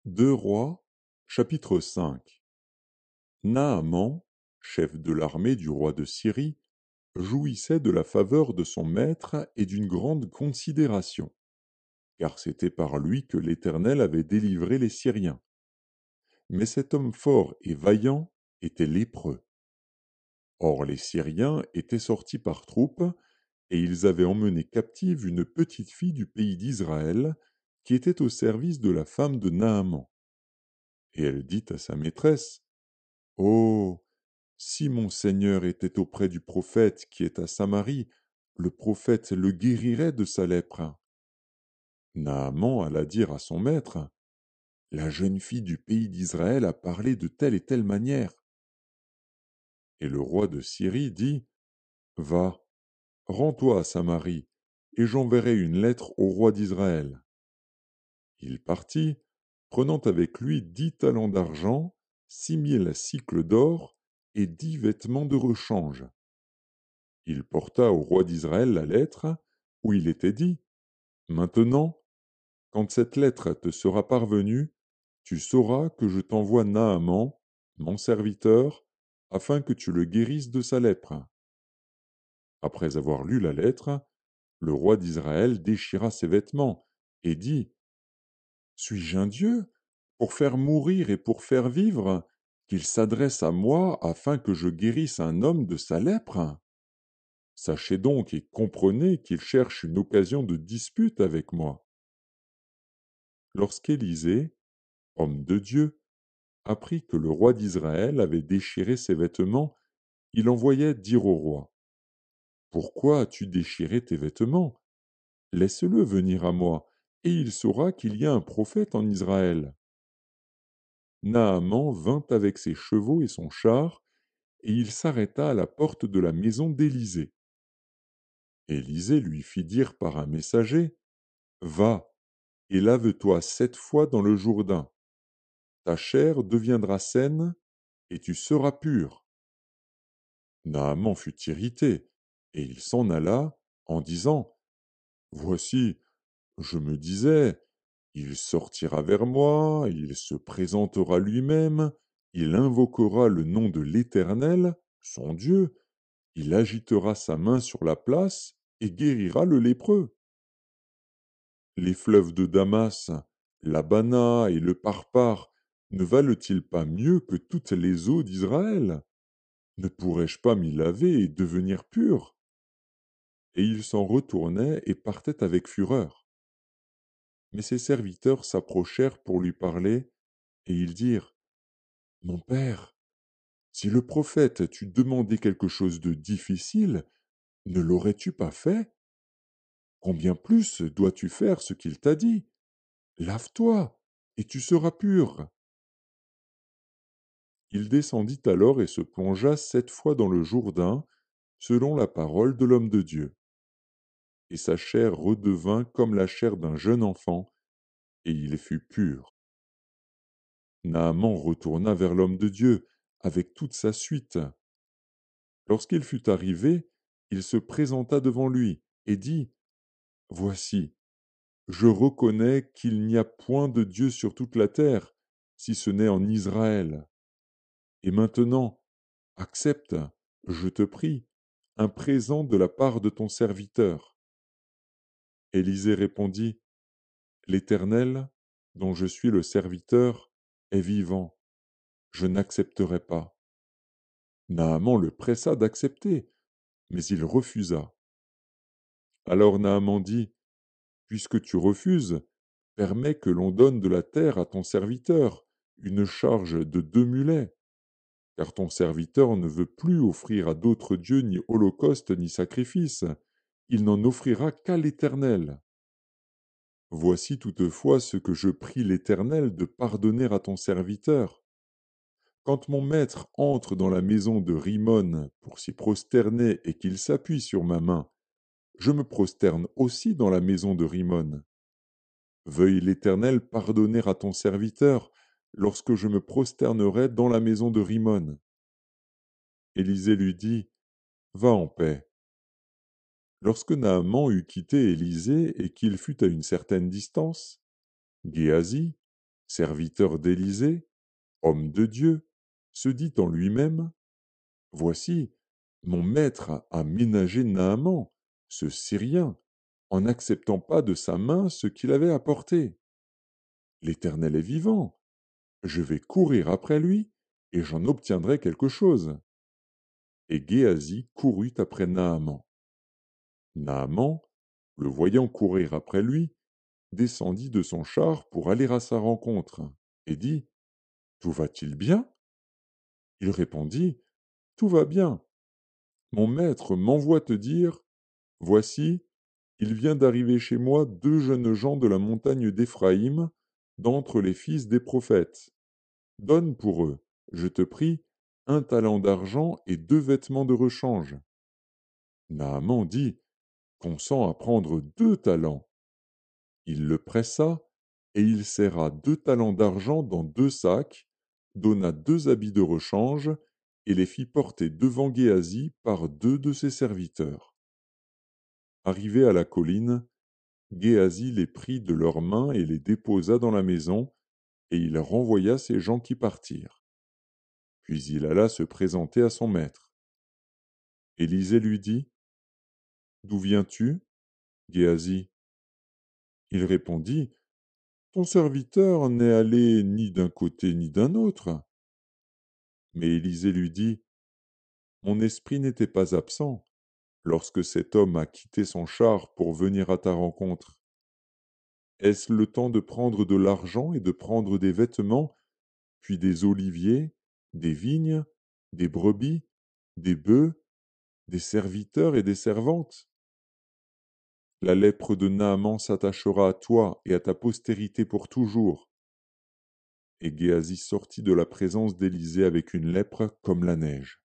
Deux Rois, chapitre 5. Naaman, chef de l'armée du roi de Syrie, jouissait de la faveur de son maître et d'une grande considération, car c'était par lui que l'Éternel avait délivré les Syriens. Mais cet homme fort et vaillant était lépreux. Or les Syriens étaient sortis par troupes, et ils avaient emmené captive une petite fille du pays d'Israël, qui était au service de la femme de Naaman. Et elle dit à sa maîtresse, Oh, si mon Seigneur était auprès du prophète qui est à Samarie, le prophète le guérirait de sa lèpre. Naaman alla dire à son maître, La jeune fille du pays d'Israël a parlé de telle et telle manière. Et le roi de Syrie dit, Va, rends-toi à Samarie, et j'enverrai une lettre au roi d'Israël. Il partit, prenant avec lui 10 talents d'argent, 6 000 d'or et 10 vêtements de rechange. Il porta au roi d'Israël la lettre, où il était dit, Maintenant, quand cette lettre te sera parvenue, tu sauras que je t'envoie Naaman, mon serviteur, afin que tu le guérisses de sa lèpre. Après avoir lu la lettre, le roi d'Israël déchira ses vêtements et dit, Suis-je un Dieu, pour faire mourir et pour faire vivre, qu'il s'adresse à moi afin que je guérisse un homme de sa lèpre? Sachez donc et comprenez qu'il cherche une occasion de dispute avec moi. Lorsqu'Élisée, homme de Dieu, apprit que le roi d'Israël avait déchiré ses vêtements, il envoya dire au roi, Pourquoi as-tu déchiré tes vêtements? Laisse-le venir à moi, et il saura qu'il y a un prophète en Israël. Naaman vint avec ses chevaux et son char, et il s'arrêta à la porte de la maison d'Élisée. Élisée lui fit dire par un messager, Va, et lave-toi 7 fois dans le Jourdain. Ta chair deviendra saine, et tu seras pur. Naaman fut irrité, et il s'en alla, en disant, Voici, je me disais, il sortira vers moi, il se présentera lui-même, il invoquera le nom de l'Éternel, son Dieu, il agitera sa main sur la place et guérira le lépreux. Les fleuves de Damas, l'Abana et le Parpar ne valent-ils pas mieux que toutes les eaux d'Israël? Ne pourrais-je pas m'y laver et devenir pur? Et il s'en retournait et partait avec fureur. Mais ses serviteurs s'approchèrent pour lui parler, et ils dirent, Mon père, si le prophète t'eût demandé quelque chose de difficile, ne l'aurais-tu pas fait? Combien plus dois-tu faire ce qu'il t'a dit? Lave-toi, et tu seras pur. Il descendit alors et se plongea 7 fois dans le Jourdain, selon la parole de l'homme de Dieu. Et sa chair redevint comme la chair d'un jeune enfant, et il fut pur. Naaman retourna vers l'homme de Dieu, avec toute sa suite. Lorsqu'il fut arrivé, il se présenta devant lui, et dit, Voici, je reconnais qu'il n'y a point de Dieu sur toute la terre, si ce n'est en Israël. Et maintenant, accepte, je te prie, un présent de la part de ton serviteur. Élisée répondit, L'Éternel, dont je suis le serviteur, est vivant, je n'accepterai pas. Naaman le pressa d'accepter, mais il refusa. Alors Naaman dit, Puisque tu refuses, permets que l'on donne de la terre à ton serviteur, une charge de 2 mulets, car ton serviteur ne veut plus offrir à d'autres dieux ni holocauste ni sacrifice, il n'en offrira qu'à l'Éternel. Voici toutefois ce que je prie l'Éternel de pardonner à ton serviteur. Quand mon maître entre dans la maison de Rimon pour s'y prosterner et qu'il s'appuie sur ma main, je me prosterne aussi dans la maison de Rimon. Veuille l'Éternel pardonner à ton serviteur lorsque je me prosternerai dans la maison de Rimon. Élisée lui dit, Va en paix. Lorsque Naaman eut quitté Élisée et qu'il fut à une certaine distance, Géasi, serviteur d'Élisée, homme de Dieu, se dit en lui-même: Voici, mon maître a ménagé Naaman, ce Syrien, en n'acceptant pas de sa main ce qu'il avait apporté. L'Éternel est vivant, je vais courir après lui, et j'en obtiendrai quelque chose. Et Géasi courut après Naaman. Naaman, le voyant courir après lui, descendit de son char pour aller à sa rencontre, et dit: Tout va-t-il bien? Il répondit: Tout va bien. Mon maître m'envoie te dire: Voici, il vient d'arriver chez moi 2 jeunes gens de la montagne d'Éphraïm, d'entre les fils des prophètes. Donne pour eux, je te prie, 1 talent d'argent et 2 vêtements de rechange. Naaman dit: Consens à prendre 2 talents. Il le pressa, et il serra 2 talents d'argent dans 2 sacs, donna 2 habits de rechange, et les fit porter devant Géasi par 2 de ses serviteurs. Arrivé à la colline, Géasi les prit de leurs mains et les déposa dans la maison, et il renvoya ces gens qui partirent. Puis il alla se présenter à son maître. Élisée lui dit: D'où viens-tu, Géasi? Il répondit: Ton serviteur n'est allé ni d'un côté ni d'un autre. Mais Élisée lui dit: Mon esprit n'était pas absent lorsque cet homme a quitté son char pour venir à ta rencontre. Est-ce le temps de prendre de l'argent et de prendre des vêtements, puis des oliviers, des vignes, des brebis, des bœufs, des serviteurs et des servantes? La lèpre de Naaman s'attachera à toi et à ta postérité pour toujours. Et Géasi sortit de la présence d'Élisée avec une lèpre comme la neige.